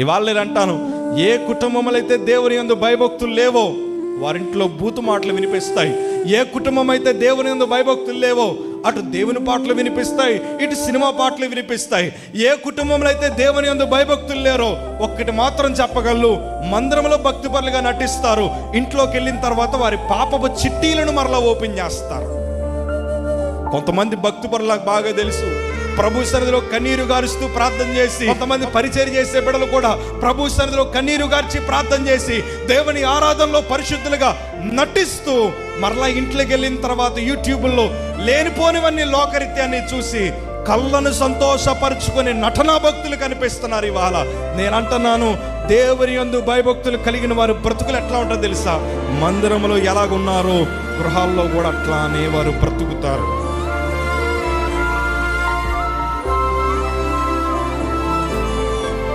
ఇవాళ నేను అంటాను, ఏ కుటుంబంలో అయితే దేవుని యందు భయభక్తులు లేవో వారింట్లో బూతు మాటలు వినిపిస్తాయి. ఏ కుటుంబం అయితే దేవుని యందు భయభక్తులు లేవో అటు దేవుని పాటలు వినిపిస్తాయి, ఇటు సినిమా పాటలు వినిపిస్తాయి. ఏ కుటుంబంలో అయితే దేవుని యందు భయభక్తులు లేరో ఒక్కటి మాత్రం చెప్పగలరు, మందిరంలో భక్తిపరులుగా నటిస్తారు, ఇంట్లోకి వెళ్ళిన తర్వాత వారి పాపపు చిట్టీలను మరలా ఓపెన్ చేస్తారు. కొంతమంది భక్తిపరులకు బాగా తెలుసు, ప్రభు సన్నిధిలో కన్నీరు గారుస్తూ ప్రార్థన చేసి, కొంతమంది పరిచర్య చేసే బిడ్డలు కూడా ప్రభు సన్నిధిలో కన్నీరు గార్చి ప్రార్థన చేసి దేవుని ఆరాధనలో పరిశుద్ధులుగా నటిస్తూ మరలా ఇంట్లోకి వెళ్ళిన తర్వాత యూట్యూబ్లో లేనిపోనివన్నీ లోకరీత్యాన్ని చూసి కళ్ళను సంతోషపరుచుకొని నటనా భక్తులు కనిపిస్తున్నారు. ఇవాళ నేను అంటున్నాను, దేవుని యందు భయభక్తులు కలిగిన వారు బ్రతుకులు ఎట్లా ఉంటుందో తెలుసా? మందిరంలో ఎలాగున్నారో గృహాల్లో కూడా అట్లానే వారు బ్రతుకుతారు.